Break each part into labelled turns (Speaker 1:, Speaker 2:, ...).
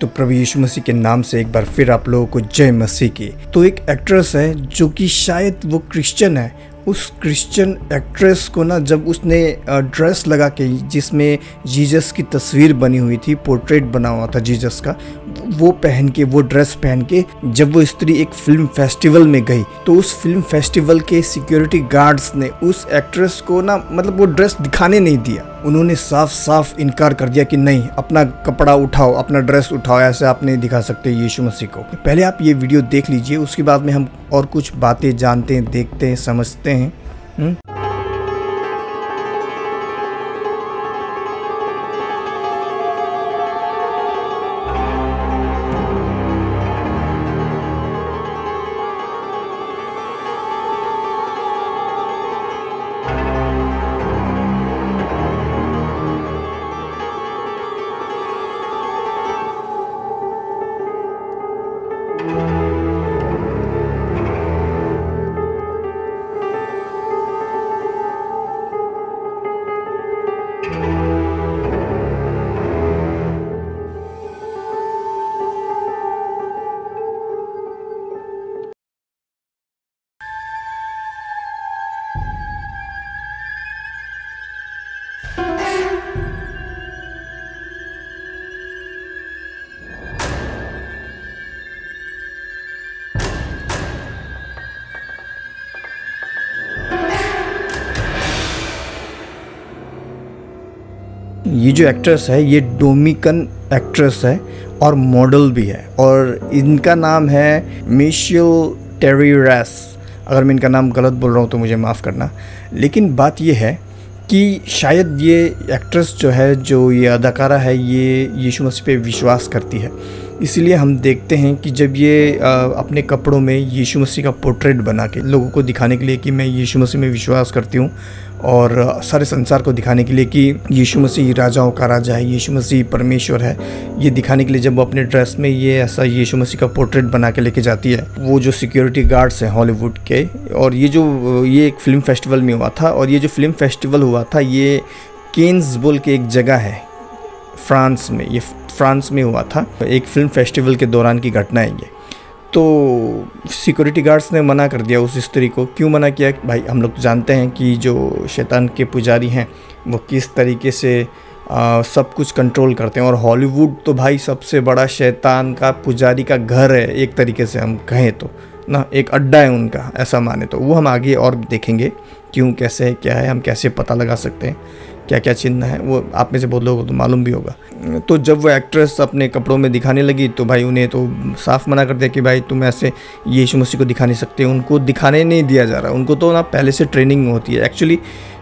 Speaker 1: तो प्रभु यीशु मसीह के नाम से एक बार फिर आप लोगों को जय मसीह की। तो एक एक्ट्रेस है जो कि शायद वो क्रिश्चियन है। उस क्रिश्चियन एक्ट्रेस को ना जब उसने ड्रेस लगा के जिसमें जीसस की तस्वीर बनी हुई थी, पोर्ट्रेट बना हुआ था जीसस का, वो पहन के, वो ड्रेस पहन के जब वो स्त्री एक फिल्म फेस्टिवल में गई तो उस फिल्म फेस्टिवल के सिक्योरिटी गार्ड्स ने उस एक्ट्रेस को ना मतलब वो ड्रेस दिखाने नहीं दिया। उन्होंने साफ साफ इनकार कर दिया कि नहीं, अपना कपड़ा उठाओ, अपना ड्रेस उठाओ, ऐसे आप नहीं दिखा सकते यीशु मसीह को। पहले आप ये वीडियो देख लीजिए, उसके बाद में हम और कुछ बातें जानते हैं, देखते हैं, समझते हैं। ये जो एक्ट्रेस है ये डोमिनिकन एक्ट्रेस है और मॉडल भी है और इनका नाम है मिशेल टेरेरास। अगर मैं इनका नाम गलत बोल रहा हूँ तो मुझे माफ़ करना। लेकिन बात ये है कि शायद ये एक्ट्रेस जो है, जो ये अदाकारा है, ये यीशु मसीह पे विश्वास करती है। इसीलिए हम देखते हैं कि जब ये अपने कपड़ों में यीशु मसीह का पोर्ट्रेट बना के लोगों को दिखाने के लिए कि मैं यीशु मसीह में विश्वास करती हूँ और सारे संसार को दिखाने के लिए कि यीशु मसीह राजाओं का राजा है, यीशु मसीह परमेश्वर है, ये दिखाने के लिए जब वो अपने ड्रेस में ये ऐसा यीशु मसीह का पोर्ट्रेट बना के लेके जाती है, वो जो सिक्योरिटी गार्ड्स हैं हॉलीवुड के, और ये एक फ़िल्म फेस्टिवल में हुआ था। और ये जो फिल्म फेस्टिवल हुआ था ये केन्स बोल के एक जगह है फ्रांस में, ये फ्रांस में हुआ था। एक फिल्म फेस्टिवल के दौरान की घटना है ये। तो सिक्योरिटी गार्ड्स ने मना कर दिया उस स्त्री को। क्यों मना किया? भाई हम लोग जानते हैं कि जो शैतान के पुजारी हैं वो किस तरीके से सब कुछ कंट्रोल करते हैं। और हॉलीवुड तो भाई सबसे बड़ा शैतान का पुजारी का घर है, एक तरीके से हम कहें तो ना, एक अड्डा है उनका, ऐसा माने तो। वो हम आगे और देखेंगे क्यों, कैसे है, क्या है, हम कैसे पता लगा सकते हैं, क्या क्या चिन्ह है, वो आप में से बहुत लोगों को तो मालूम भी होगा। तो जब वो एक्ट्रेस अपने कपड़ों में दिखाने लगी तो भाई उन्हें तो साफ मना कर दिया कि भाई तुम ऐसे यीशु मसीह को दिखा नहीं सकते। उनको दिखाने नहीं दिया जा रहा, उनको तो ना पहले से ट्रेनिंग होती है। एक्चुअली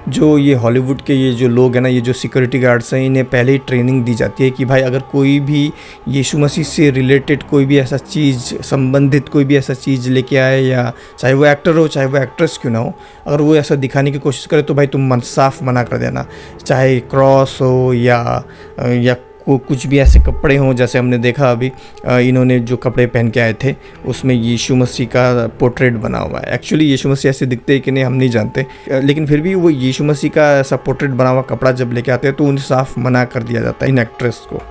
Speaker 1: जो ये हॉलीवुड के ये जो लोग हैं ना, ये जो सिक्योरिटी गार्ड्स हैं, इन्हें पहले ही ट्रेनिंग दी जाती है कि भाई अगर कोई भी यीशु मसीह से रिलेटेड कोई भी ऐसा चीज़, संबंधित कोई भी ऐसा चीज़ लेके आए, या चाहे वो एक्टर हो चाहे वो एक्ट्रेस क्यों ना हो, अगर वो ऐसा दिखाने की कोशिश करे तो भाई तुम साफ मना कर देना। चाहे क्रॉस हो या कुछ भी ऐसे कपड़े हों, जैसे हमने देखा अभी इन्होंने जो कपड़े पहन के आए थे उसमें यीशु मसीह का पोर्ट्रेट बना हुआ है। एक्चुअली यीशु मसीह ऐसे दिखते हैं कि नहीं हम नहीं जानते, लेकिन फिर भी वो यीशु मसीह का ऐसा पोर्ट्रेट बना हुआ कपड़ा जब लेके आते हैं तो उन्हें साफ मना कर दिया जाता है इन एक्ट्रेस को।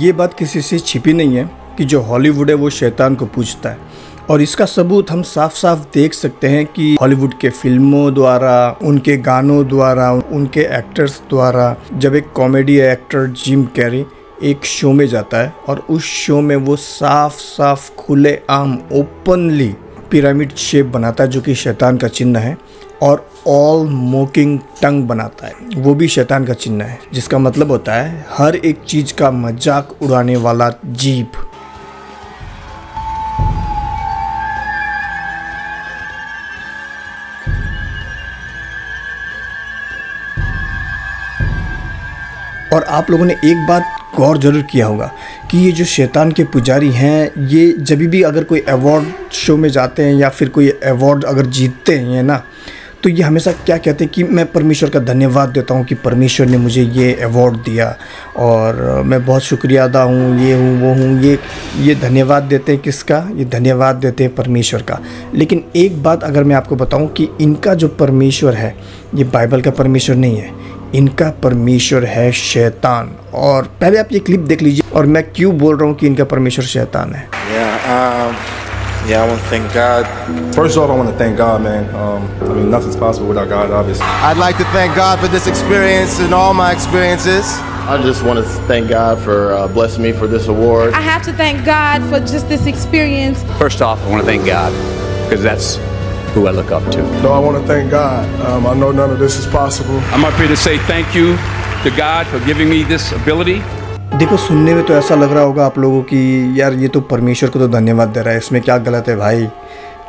Speaker 1: ये बात किसी से छिपी नहीं है कि जो हॉलीवुड है वो शैतान को पूजता है। और इसका सबूत हम साफ साफ देख सकते हैं कि हॉलीवुड के फिल्मों द्वारा, उनके गानों द्वारा, उनके एक्टर्स द्वारा। जब एक कॉमेडी एक्टर जिम कैरी एक शो में जाता है और उस शो में वो साफ साफ खुले आम ओपनली पिरामिड शेप बनाता है जो कि शैतान का चिन्ह है, और ऑल मोकिंग टंग बनाता है, वो भी शैतान का चिन्ह है, जिसका मतलब होता है हर एक चीज़ का मजाक उड़ाने वाला जीभ। और आप लोगों ने एक बात गौर जरूर किया होगा कि ये जो शैतान के पुजारी हैं, ये जब भी अगर कोई अवार्ड शो में जाते हैं या फिर कोई अवार्ड अगर जीतते हैं ना, तो ये हमेशा क्या कहते हैं कि मैं परमेश्वर का धन्यवाद देता हूँ कि परमेश्वर ने मुझे ये अवार्ड दिया और मैं बहुत शुक्रिया अदा हूँ, ये हूँ वो हूँ। ये धन्यवाद देते हैं किसका? ये धन्यवाद देते हैं परमेश्वर का। लेकिन एक बात अगर मैं आपको बताऊँ कि इनका जो परमेश्वर है ये बाइबल का परमेश्वर नहीं है। इनका परमेश्वर है शैतान। और पहले आप ये क्लिप देख लीजिए और मैं क्यों बोल रहा हूँ कि इनका परमेश्वर शैतान है।
Speaker 2: Yeah, I want to thank God.
Speaker 3: First off, I want to thank God, man. I mean, nothing's possible without God, obviously.
Speaker 4: I'd like to thank God for this experience and all my experiences.
Speaker 2: I just want to thank God for blessing me for this award.
Speaker 5: I have to thank God for just this experience.
Speaker 6: First off, I want to thank God because that's who I look up to.
Speaker 3: No, I want to thank God. I know none of this is possible.
Speaker 6: I'm up here to say thank you to God for giving me this ability.
Speaker 1: देखो, सुनने में तो ऐसा लग रहा होगा आप लोगों की यार ये तो परमेश्वर को तो धन्यवाद दे रहा है, इसमें क्या गलत है भाई।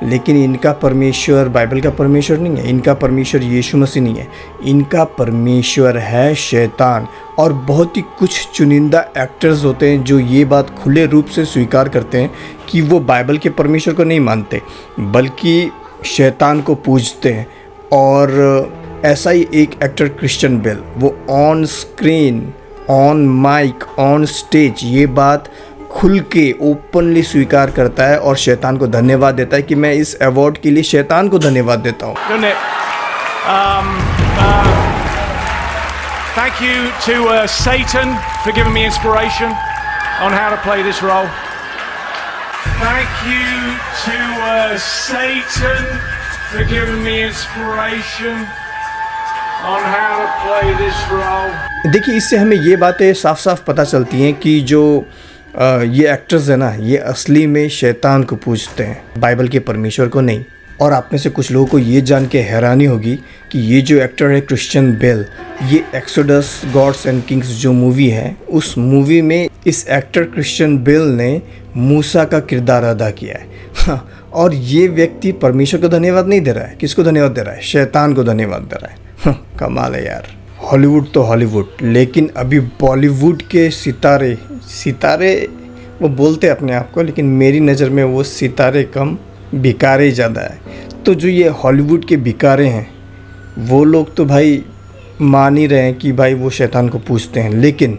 Speaker 1: लेकिन इनका परमेश्वर बाइबल का परमेश्वर नहीं है, इनका परमेश्वर यीशु मसीह नहीं है, इनका परमेश्वर है शैतान। और बहुत ही कुछ चुनिंदा एक्टर्स होते हैं जो ये बात खुले रूप से स्वीकार करते हैं कि वो बाइबल के परमेश्वर को नहीं मानते बल्कि शैतान को पूजते हैं। और ऐसा ही एक एक्टर क्रिश्चियन बेल, वो on screen, on mic, on stage ये बात खुल के ओपनली स्वीकार करता है और शैतान को धन्यवाद देता है कि मैं इस अवार्ड के लिए शैतान को धन्यवाद देता हूँ।
Speaker 7: Thank you to Satan for giving me inspiration on how to play this role. Thank you to Satan for giving me inspiration on how to play this role.
Speaker 1: देखिए, इससे हमें ये बातें साफ साफ पता चलती हैं कि जो ये एक्टर्स हैं ना, ये असली में शैतान को पूजते हैं, बाइबल के परमेश्वर को नहीं। और आप में से कुछ लोगों को ये जान के हैरानी होगी कि ये जो एक्टर है क्रिश्चियन बेल, ये एक्सोडस गॉड्स एंड किंग्स जो मूवी है, उस मूवी में इस एक्टर क्रिश्चियन बेल ने मूसा का किरदार अदा किया है। और ये व्यक्ति परमेश्वर को धन्यवाद नहीं दे रहा है, किसको धन्यवाद दे रहा है? शैतान को धन्यवाद दे रहा है। कमाल है यार। हॉलीवुड तो हॉलीवुड, लेकिन अभी बॉलीवुड के सितारे वो बोलते अपने आप को, लेकिन मेरी नज़र में वो सितारे कम भिखारे ज़्यादा है। तो जो ये हॉलीवुड के भिखारे हैं वो लोग तो भाई मान ही रहे हैं कि भाई वो शैतान को पूजते हैं। लेकिन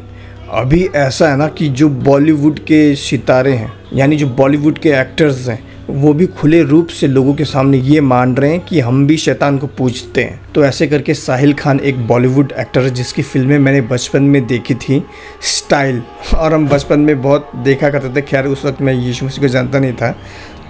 Speaker 1: अभी ऐसा है ना कि जो बॉलीवुड के सितारे हैं, यानी जो बॉलीवुड के एक्टर्स हैं, वो भी खुले रूप से लोगों के सामने ये मान रहे हैं कि हम भी शैतान को पूजते हैं। तो ऐसे करके साहिल खान एक बॉलीवुड एक्टर है जिसकी फिल्में मैंने बचपन में देखी थी, स्टाइल, और हम बचपन में बहुत देखा करते थे। खैर उस वक्त मैं यीशु मसीह को जानता नहीं था।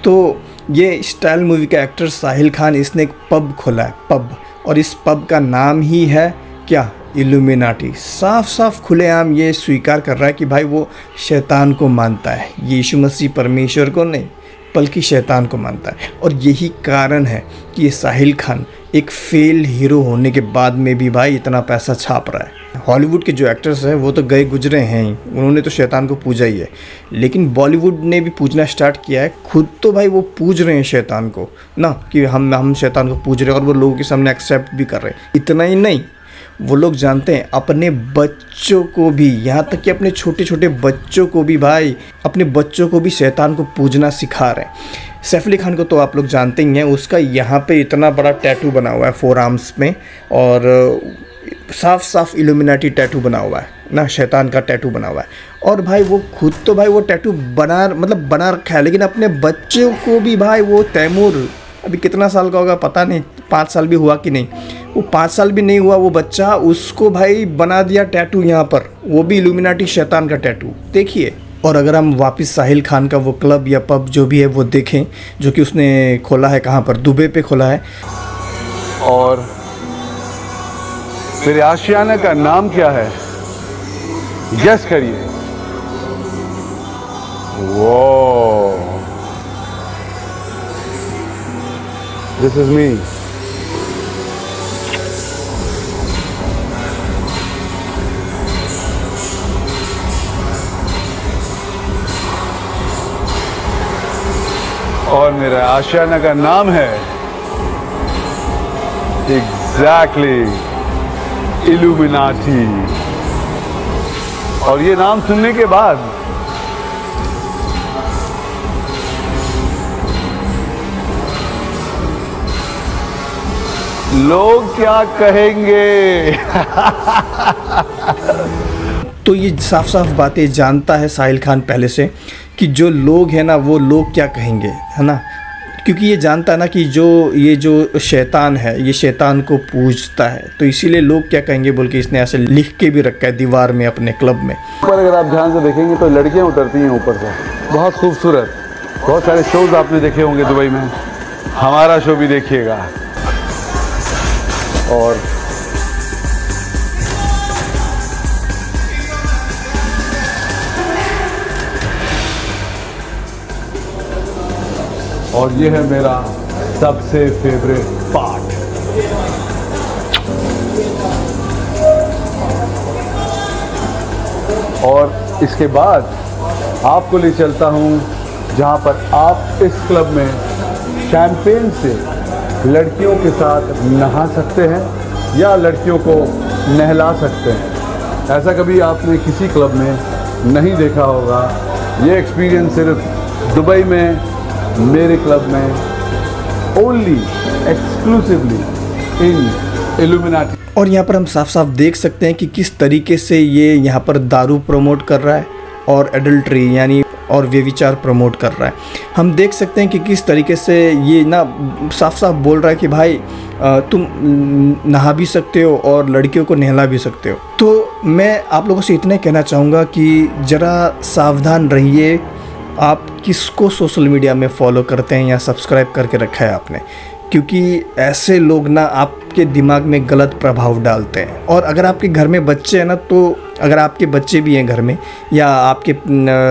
Speaker 1: तो ये स्टाइल मूवी का एक्टर साहिल खान, इसने एक पब खोला है, पब, और इस पब का नाम ही है क्या? इल्यूमिनाटी। साफ साफ खुलेआम ये स्वीकार कर रहा है कि भाई वो शैतान को मानता है, यीशु मसीह परमेश्वर को नहीं बल्कि शैतान को मानता है। और यही कारण है कि ये साहिल खान एक फेल हीरो होने के बाद में भी भाई इतना पैसा छाप रहा है। हॉलीवुड के जो एक्टर्स हैं वो तो गए गुजरे हैं ही, उन्होंने तो शैतान को पूजा ही है, लेकिन बॉलीवुड ने भी पूजना स्टार्ट किया है। खुद तो भाई वो पूज रहे हैं शैतान को ना, कि हम शैतान को पूज रहे हैं, और वो लोगों के सामने एक्सेप्ट भी कर रहे हैं। इतना ही नहीं, वो लोग जानते हैं अपने बच्चों को भी, यहाँ तक कि अपने छोटे छोटे बच्चों को भी भाई, अपने बच्चों को भी शैतान को पूजना सिखा रहे हैं। सैफ अली खान को तो आप लोग जानते ही हैं, उसका यहाँ पे इतना बड़ा टैटू बना हुआ है फोर आर्म्स में, और साफ साफ इल्यूमिनाटी टैटू बना हुआ है ना, शैतान का टैटू बना हुआ है। और भाई वो खुद तो भाई वो टैटू बना रखा है, लेकिन अपने बच्चों को भी भाई, वो तैमूर अभी कितना साल का होगा पता नहीं, 5 साल भी हुआ कि नहीं, वो 5 साल भी नहीं हुआ वो बच्चा, उसको भाई बना दिया टैटू यहाँ पर, वो भी इल्यूमिनाटी शैतान का टैटू, देखिए। और अगर हम वापस साहिल खान का वो क्लब या पब जो भी है वो देखें, जो कि उसने खोला है कहाँ पर, दुबई पे खोला है।
Speaker 8: और तेरे आशियाना का नाम क्या है? गेस करिए। वो दिस इज मी। और मेरा आशियाना का नाम है एग्जैक्टली इल्यूमिनाटी। और ये नाम सुनने के बाद लोग क्या कहेंगे?
Speaker 1: तो ये साफ साफ बातें जानता है साहिल खान पहले से कि जो लोग हैं ना वो लोग क्या कहेंगे, है ना। क्योंकि ये जानता है ना कि ये जो शैतान है ये शैतान को पूजता है, तो इसीलिए लोग क्या कहेंगे बोल के इसने ऐसे लिख के भी रखा है दीवार में अपने क्लब में।
Speaker 8: ऊपर अगर आप ध्यान से देखेंगे तो लड़कियां उतरती हैं ऊपर से, बहुत खूबसूरत। बहुत सारे शोज आपने देखे होंगे दुबई में, हमारा शो भी देखिएगा। और ये है मेरा सबसे फेवरेट पार्ट। और इसके बाद आपको ले चलता हूं जहां पर आप इस क्लब में शैंपेन से लड़कियों के साथ नहा सकते हैं या लड़कियों को नहला सकते हैं। ऐसा कभी आपने किसी क्लब में नहीं देखा होगा। ये एक्सपीरियंस सिर्फ दुबई में मेरे क्लब में ओनली एक्सक्लूसिवली इन इल्यूमिनाटी।
Speaker 1: और यहाँ पर हम साफ साफ देख सकते हैं कि किस तरीके से ये यहाँ पर दारू प्रमोट कर रहा है और एडल्ट्री यानी और व्यभिचार प्रमोट कर रहा है। हम देख सकते हैं कि किस तरीके से ये ना साफ साफ बोल रहा है कि भाई तुम नहा भी सकते हो और लड़कियों को नहला भी सकते हो। तो मैं आप लोगों से इतना कहना चाहूँगा कि ज़रा सावधान रहिए, आप किसको सोशल मीडिया में फॉलो करते हैं या सब्सक्राइब करके रखा है आपने, क्योंकि ऐसे लोग ना आपके दिमाग में गलत प्रभाव डालते हैं। और अगर आपके घर में बच्चे हैं ना, तो अगर आपके बच्चे भी हैं घर में या आपके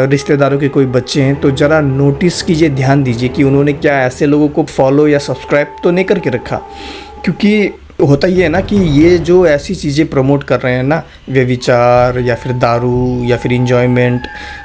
Speaker 1: रिश्तेदारों के कोई बच्चे हैं, तो ज़रा नोटिस कीजिए, ध्यान दीजिए कि उन्होंने क्या ऐसे लोगों को फॉलो या सब्सक्राइब तो नहीं करके रखा। क्योंकि होता ही है ना कि ये जो ऐसी चीज़ें प्रमोट कर रहे हैं ना, व्यभिचार या फिर दारू या फिर इंजॉयमेंट,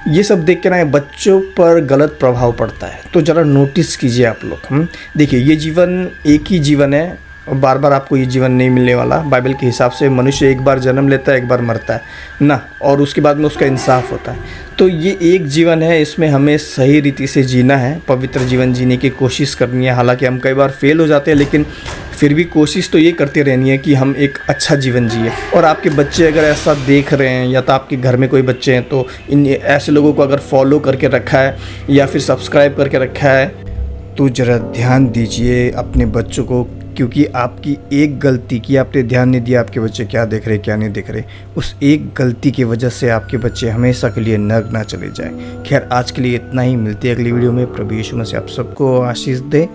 Speaker 1: ये सब देख के ना बच्चों पर गलत प्रभाव पड़ता है। तो ज़रा नोटिस कीजिए आप लोग। देखिए, ये जीवन एक ही जीवन है और बार बार आपको ये जीवन नहीं मिलने वाला। बाइबल के हिसाब से मनुष्य एक बार जन्म लेता है, एक बार मरता है ना, और उसके बाद में उसका इंसाफ होता है। तो ये एक जीवन है, इसमें हमें सही रीति से जीना है, पवित्र जीवन जीने की कोशिश करनी है। हालांकि हम कई बार फेल हो जाते हैं, लेकिन फिर भी कोशिश तो ये करते रहनी है कि हम एक अच्छा जीवन जिए। और आपके बच्चे अगर ऐसा देख रहे हैं या तो आपके घर में कोई बच्चे हैं, तो इन ऐसे लोगों को अगर फॉलो करके रखा है या फिर सब्सक्राइब करके रखा है, तो ज़रा ध्यान दीजिए अपने बच्चों को। क्योंकि आपकी एक गलती की, आपने ध्यान नहीं दिया आपके बच्चे क्या देख रहे क्या नहीं देख रहे, उस एक गलती की वजह से आपके बच्चे हमेशा के लिए नर्क ना चले जाए। खैर, आज के लिए इतना ही। मिलती है अगली वीडियो में। प्रभु यीशु मसीह आप सबको आशीष दे।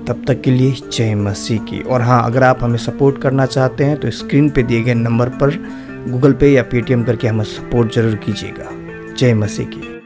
Speaker 1: तब तक के लिए जय मसीह की। और हाँ, अगर आप हमें सपोर्ट करना चाहते हैं तो स्क्रीन पे दिए गए नंबर पर गूगल पे या पेटीएम करके हमें सपोर्ट ज़रूर कीजिएगा। जय मसीह की।